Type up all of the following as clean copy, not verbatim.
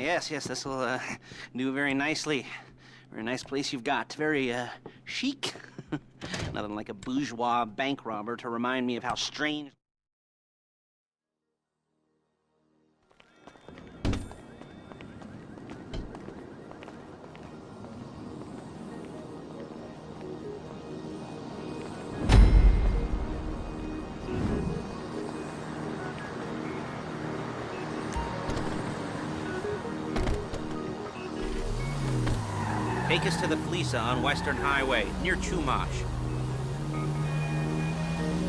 yes, this will do very nicely. Very nice place you've got. Very chic. Nothing like a bourgeois bank robber to remind me of how strange... Take us to the Fleeca on Western Highway, near Chumash.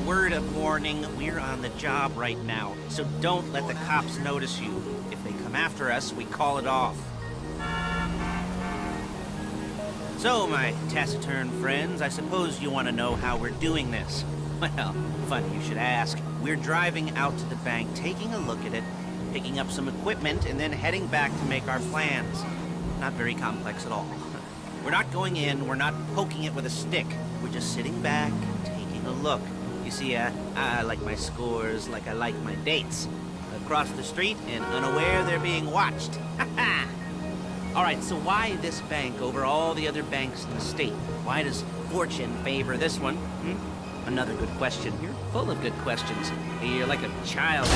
Word of warning, we're on the job right now, so don't let the cops notice you. If they come after us, we call it off. So, my taciturn friends, I suppose you want to know how we're doing this. Well, funny you should ask. We're driving out to the bank, taking a look at it, picking up some equipment, and then heading back to make our plans. Not very complex at all. We're not going in, we're not poking it with a stick. We're just sitting back, taking a look. You see, I like my scores like I like my dates. Across the street and unaware they're being watched. Ha-ha! Alright, so why this bank over all the other banks in the state? Why does fortune favor this one? Another good question. You're full of good questions. You're like a child.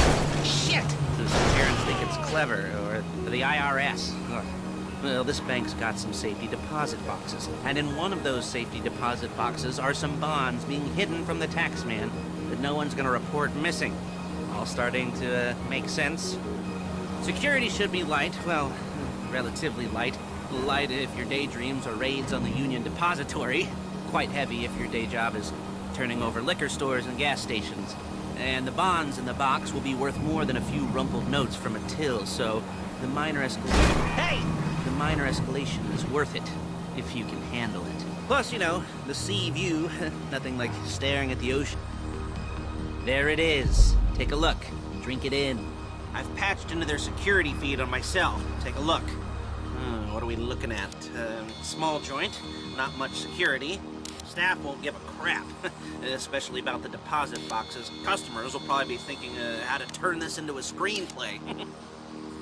Shit! Whose parents think it's clever, or the IRS. Well, this bank's got some safety deposit boxes, and in one of those safety deposit boxes are some bonds being hidden from the taxman that no one's gonna report missing. All starting to make sense. Security should be light, well, relatively light. Light if your daydreams are raids on the Union Depository. Quite heavy if your day job is turning over liquor stores and gas stations. And the bonds in the box will be worth more than a few rumpled notes from a till, so the minor escalation... Hey! The minor escalation is worth it, if you can handle it. Plus, you know, the sea view, nothing like staring at the ocean. There it is. Take a look. Drink it in. I've patched into their security feed on my cell. Take a look. What are we looking at? Small joint, not much security. Staff won't give a crap, especially about the deposit boxes. Customers will probably be thinking how to turn this into a screenplay.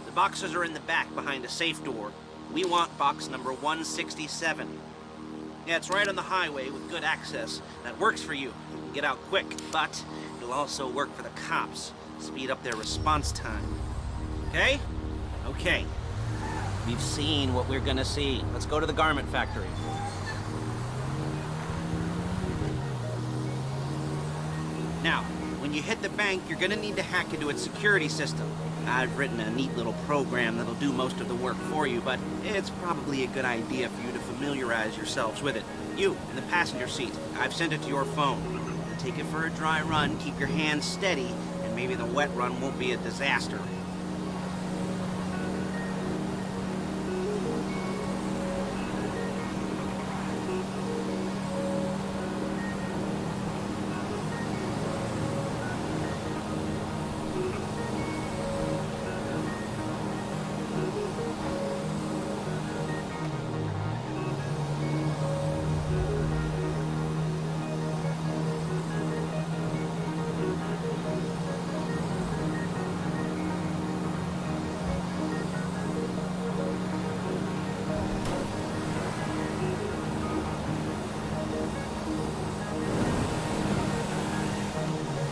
The boxes are in the back behind a safe door. We want box number 167. Yeah, it's right on the highway with good access. That works for you. You can get out quick, but it'll also work for the cops. Speed up their response time. Okay? Okay. We've seen what we're gonna see. Let's go to the garment factory. Now, when you hit the bank, you're gonna need to hack into its security system. I've written a neat little program that'll do most of the work for you, but it's probably a good idea for you to familiarize yourselves with it. You, in the passenger seat, I've sent it to your phone. Take it for a dry run, keep your hands steady, and maybe the wet run won't be a disaster.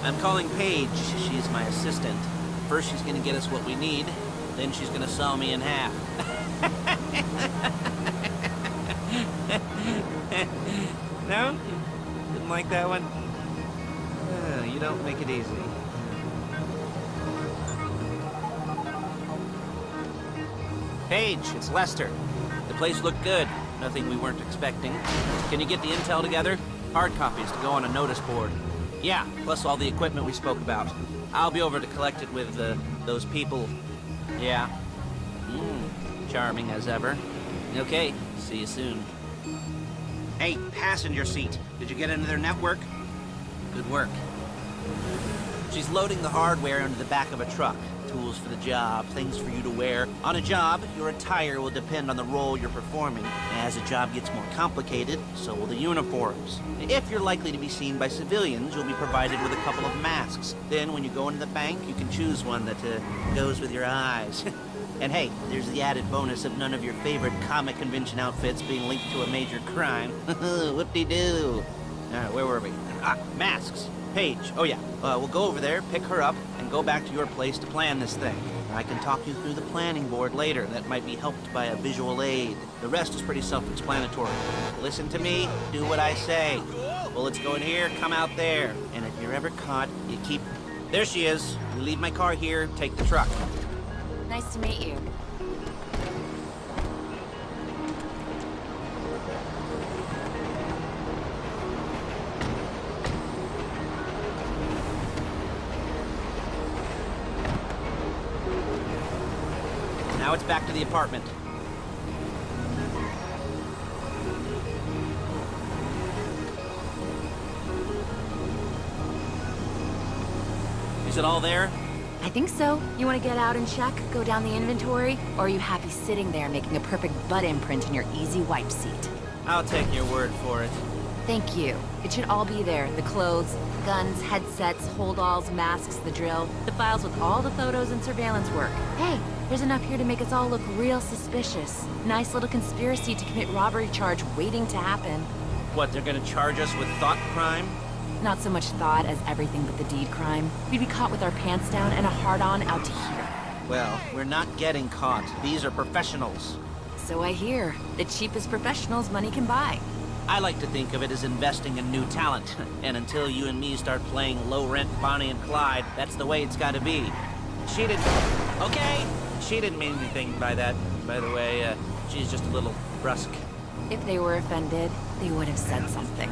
I'm calling Paige. She's my assistant. First she's gonna get us what we need, then she's gonna saw me in half. No? Didn't like that one? You don't make it easy. Paige, it's Lester. The place looked good. Nothing we weren't expecting. Can you get the intel together? Hard copies to go on a notice board. Yeah, plus all the equipment we spoke about. I'll be over to collect it with, those people. Yeah. Charming as ever. Okay, see you soon. Hey, passenger seat. Did you get into their network? Good work. She's loading the hardware into the back of a truck. Tools for the job, things for you to wear. On a job, your attire will depend on the role you're performing. As the job gets more complicated, so will the uniforms. If you're likely to be seen by civilians, you'll be provided with a couple of masks. Then when you go into the bank, you can choose one that goes with your eyes. And hey, there's the added bonus of none of your favorite comic convention outfits being linked to a major crime. Whoop-de-doo. Where were we? Masks. Paige. Oh yeah, we'll go over there, pick her up, and go back to your place to plan this thing. I can talk you through the planning board later. That might be helped by a visual aid. The rest is pretty self-explanatory. Listen to me, do what I say. Bullets go in here, come out there. And if you're ever caught, you keep... There she is. You leave my car here, take the truck. Nice to meet you. Now it's back to the apartment. Is it all there? I think so. You want to get out and check, go down the inventory? Or are you happy sitting there making a perfect butt imprint in your easy wipe seat? I'll take your word for it. Thank you. It should all be there. The clothes, guns, headsets, holdalls, masks, the drill, the files with all the photos and surveillance work. Hey, there's enough here to make us all look real suspicious. Nice little conspiracy to commit robbery charge waiting to happen. What, they're gonna charge us with thought crime? Not so much thought as everything but the deed crime. We'd be caught with our pants down and a hard-on out to here. Well, we're not getting caught. These are professionals. So I hear. The cheapest professionals money can buy. I like to think of it as investing in new talent. And until you and me start playing low-rent Bonnie and Clyde, that's the way it's gotta be. She didn't... Okay! She didn't mean anything by that, by the way. She's just a little brusque. If they were offended, they would have said something.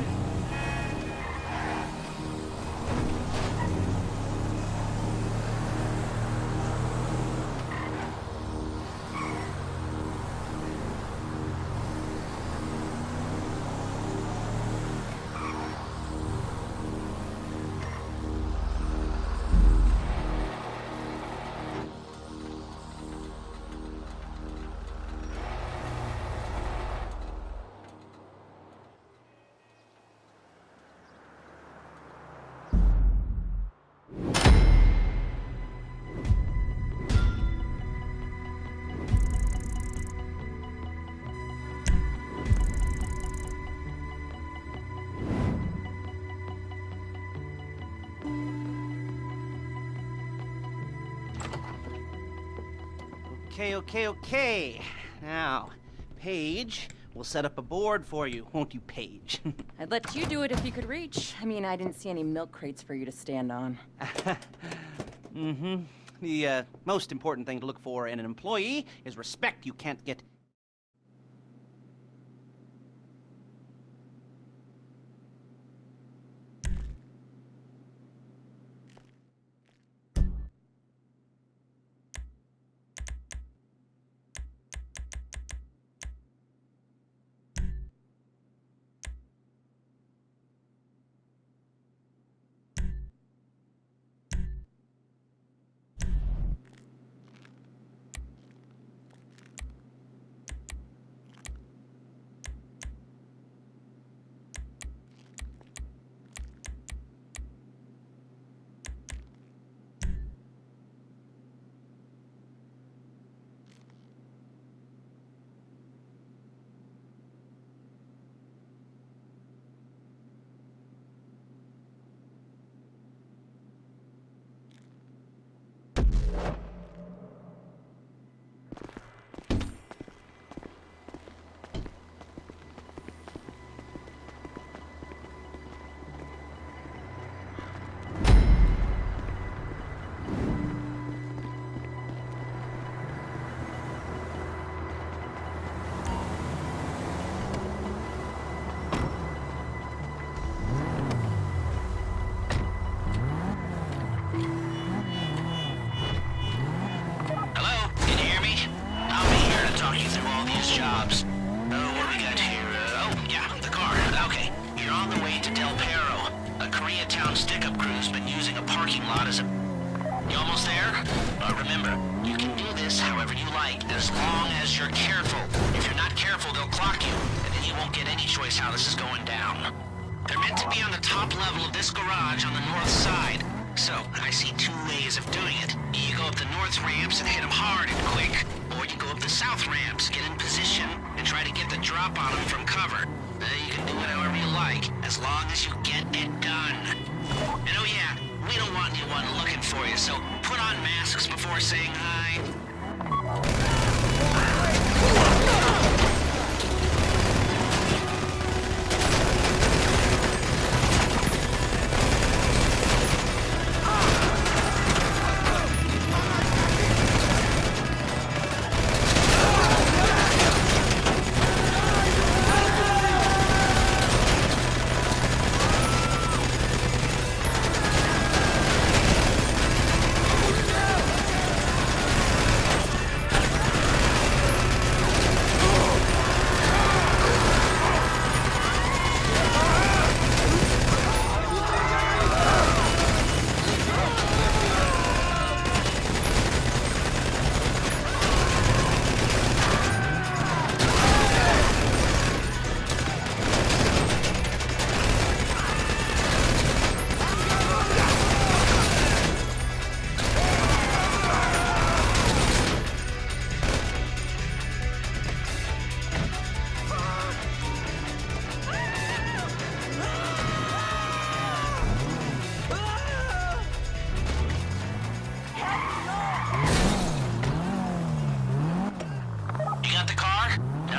Okay. Now, Paige, we'll set up a board for you, won't you, Paige? I'd let you do it if you could reach. I mean, I didn't see any milk crates for you to stand on. Mm-hmm. The most important thing to look for in an employee is respect. You can't get... Remember, you can do this however you like, as long as you're careful. If you're not careful, they'll clock you, and then you won't get any choice how this is going down. They're meant to be on the top level of this garage on the north side. So, I see two ways of doing it. You go up the north ramps and hit them hard and quick, the south ramps, get in position, and try to get the drop on them from cover. You can do it however you like, as long as you get it done. And oh yeah, we don't want anyone looking for you, so put on masks before saying hi.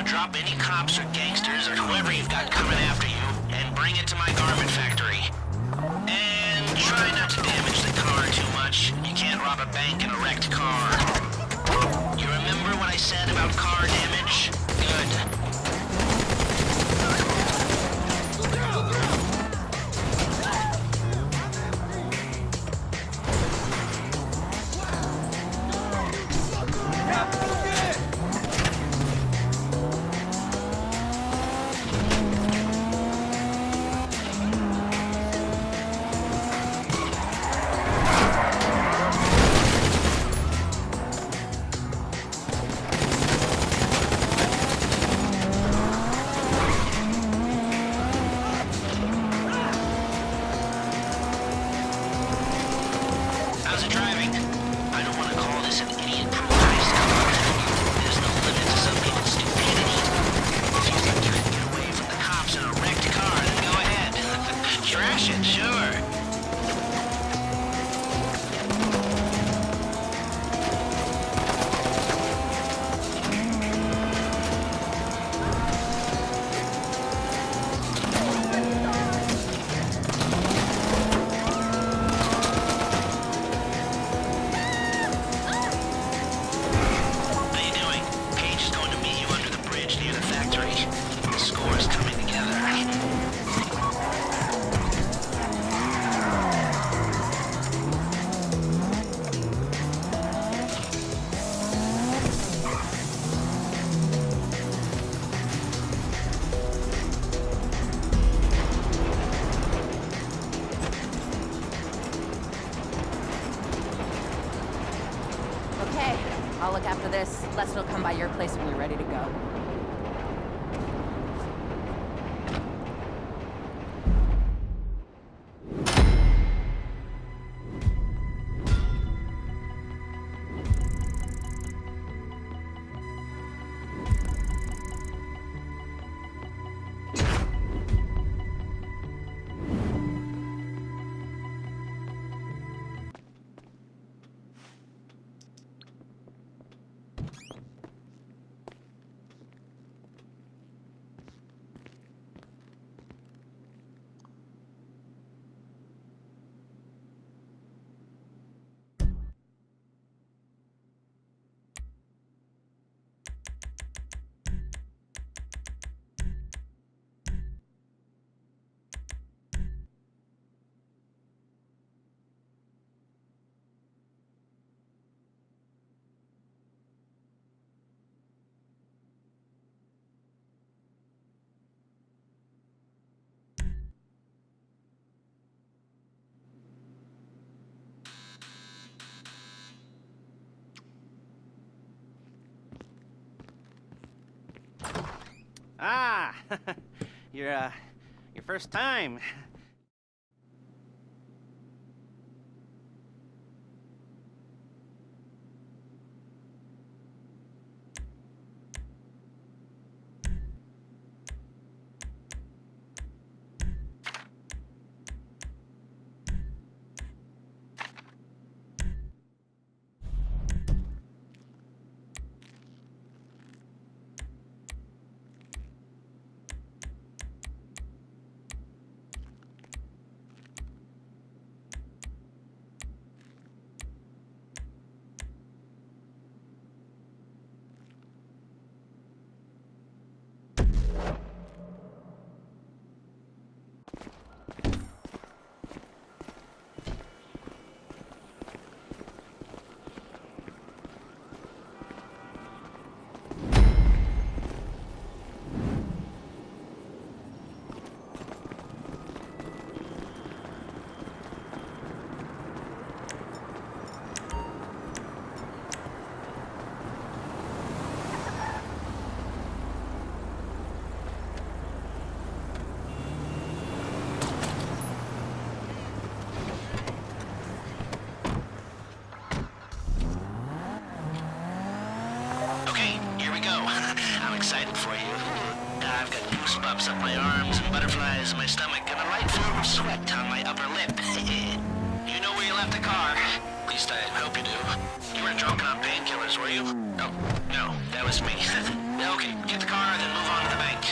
Drop any cops or gangsters or whoever you've got coming after you, and bring it to my garment factory. And try not to damage the car too much. You can't rob a bank in a wrecked car. You remember what I said about car damage? Good. I'll look after this. Lester will come by your place when you're ready to go. Ah, your first time. goosebumps up my arms and butterflies in my stomach and a light film of sweat on my upper lip. You know where you left the car. At least I hope you do. You weren't drunk on painkillers, were you? Oh, no, that was me. Okay, get the car, then move on to the bank.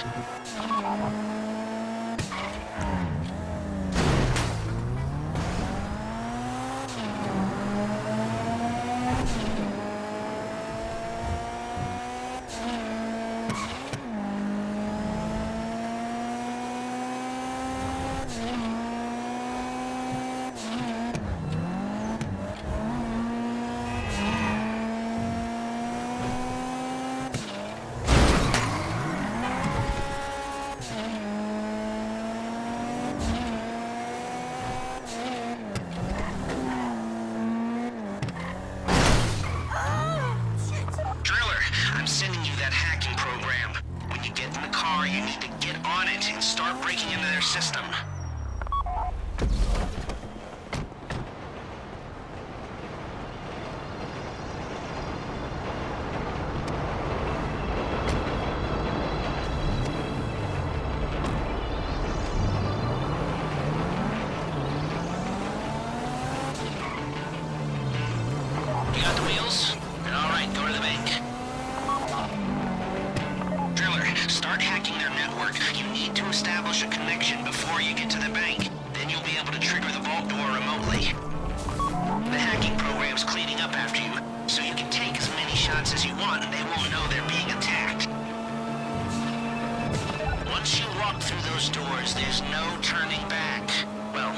System. You got the wheels? All right, go to the bank. Driller, start hacking their network. You need to establish a connection before you get to the bank. Then you'll be able to trigger the vault door remotely. The hacking program's cleaning up after you, so you can take as many shots as you want and they won't know they're being attacked. Once you walk through those doors, there's no turning back. Well,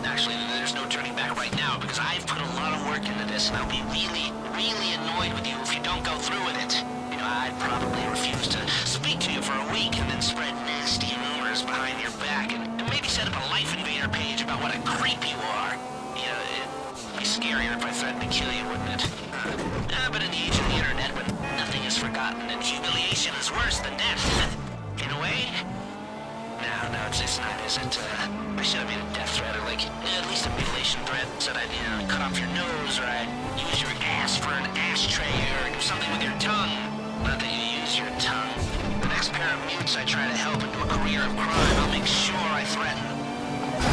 actually, there's no turning back right now because I've put a lot of work into this and I'll be really, really annoyed with you if you don't go through with it. You know, I'd probably refuse to speak to you for a week and then spread nasty rumors behind your back and maybe set up a Life Invader page about what a creep you are. You know, it'd be scarier if I threatened to kill you, wouldn't it? But in the age of the internet, when nothing is forgotten and humiliation is worse than death, in a way? No, it's not, is it? I should have made a death threat or like, at least a mutilation threat. Said I'd, cut off your nose or I'd use your ass for an ashtray or do something with your tongue. Not that you use your tongue. The next pair of mutes I try to help into a career of crime, I'll make sure I threaten.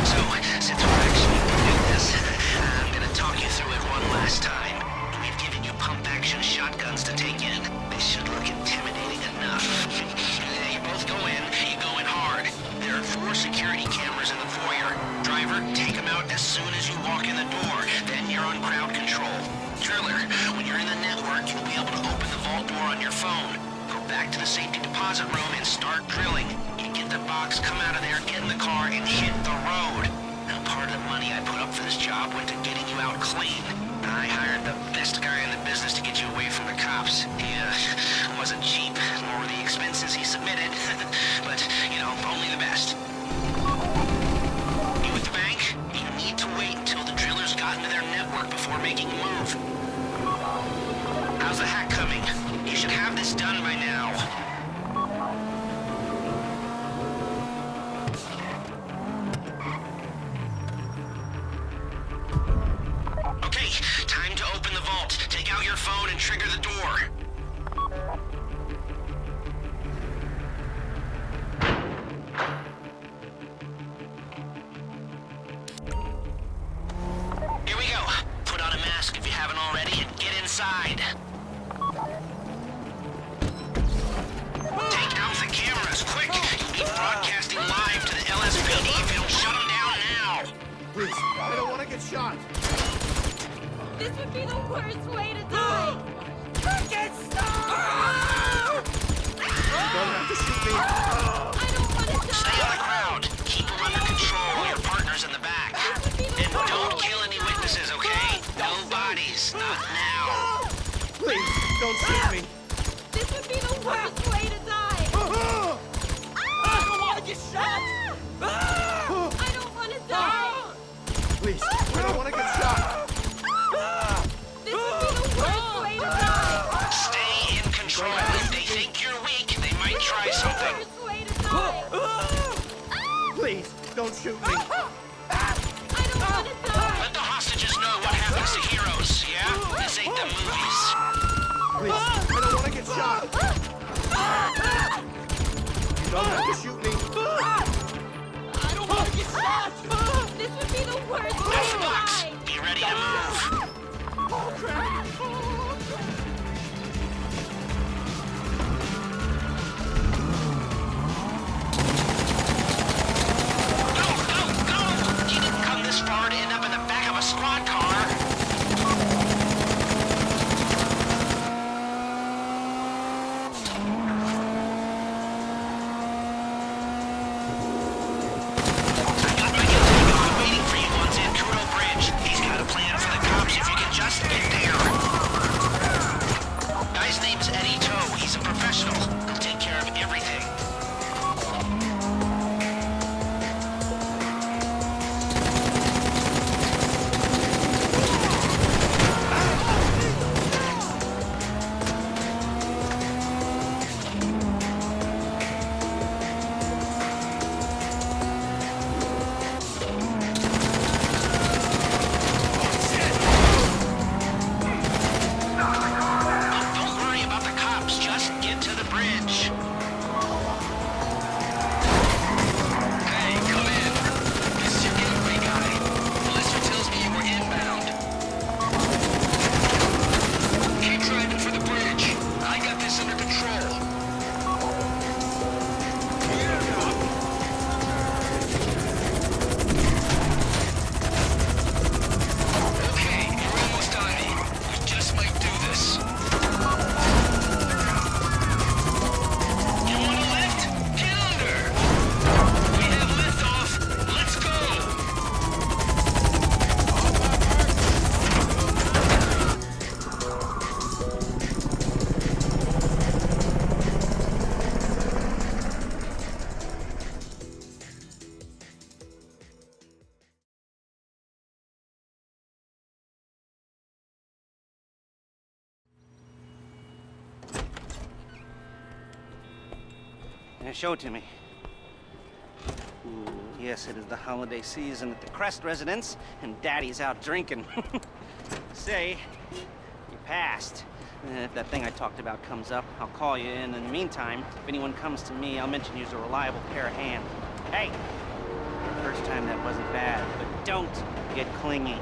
So, since we're actually doing this, I'm gonna talk you through it one last time. We've given you pump-action shotguns to take in. They should look intimidating enough. You both go in, you go in hard. There are 4 security cameras in the foyer. Driver, take them out as soon as you walk in the door. Then you're on crowd control. Driller, when you're in the network, you'll be able to open the vault door on your phone. Go back to the safety deposit room and start drilling. You get the box, come out of there, get in the car, and hit the road. Now, part of the money I put up for this job went to getting you out clean. I hired the best guy in the business to get you away from the cops. He wasn't cheap, nor were the expenses he submitted. But, only the best. You at the bank? You need to wait until the drillers got into their network before making a move. How's the hack coming? You should have this done by now. Okay, time to open the vault. Take out your phone and trigger the door. Here we go. Put on a mask if you haven't already and get inside. Take out the cameras, quick! You'll be broadcasting live to the LSPD if you don't shut them down now! Please, I don't want to get shot! This would be the worst way to die! Get stopped! You don't have to shoot me! I don't want to die! Stay in the crowd. Keep them under control. Your partner's in the back. And don't kill any witnesses, okay? No bodies. Not now. Please, don't shoot me! This would be the worst way to die! I don't want to get shot! I don't want to die! Please, I don't want to get shot! This would be the worst way to die! Stay in control. If they think you're weak, they might try something. Worst way to die! Please, don't shoot me! I don't want to die! Let the hostages know what happens to heroes, yeah? This ain't the movies. Please, I don't want to get shot! You don't have to shoot This would be the worst That's the box. ride! Be ready to move. Oh, crap! Go! You didn't come this far to end up in the back of a squad car. I got my guy waiting for you on Zancudo Bridge. He's got a plan for the cops if you can just get there. Guy's name's Eddie Toe. He's a professional. He'll take care of everything. Don't worry about the cops. Just get to the bridge. Hey, come in. This is your gateway guy. Lester tells me you were inbound. Keep driving for the bridge. I got this under control. Okay, you're almost on me. We just might do this. You want a lift? Get under! We have liftoff. Let's go! Show it to me. Ooh, yes, it is the holiday season at the Crest residence, and Daddy's out drinking. Say, you passed. If that thing I talked about comes up, I'll call you in. In the meantime, if anyone comes to me, I'll mention you as a reliable pair of hands. Hey! First time that wasn't bad, but don't get clingy.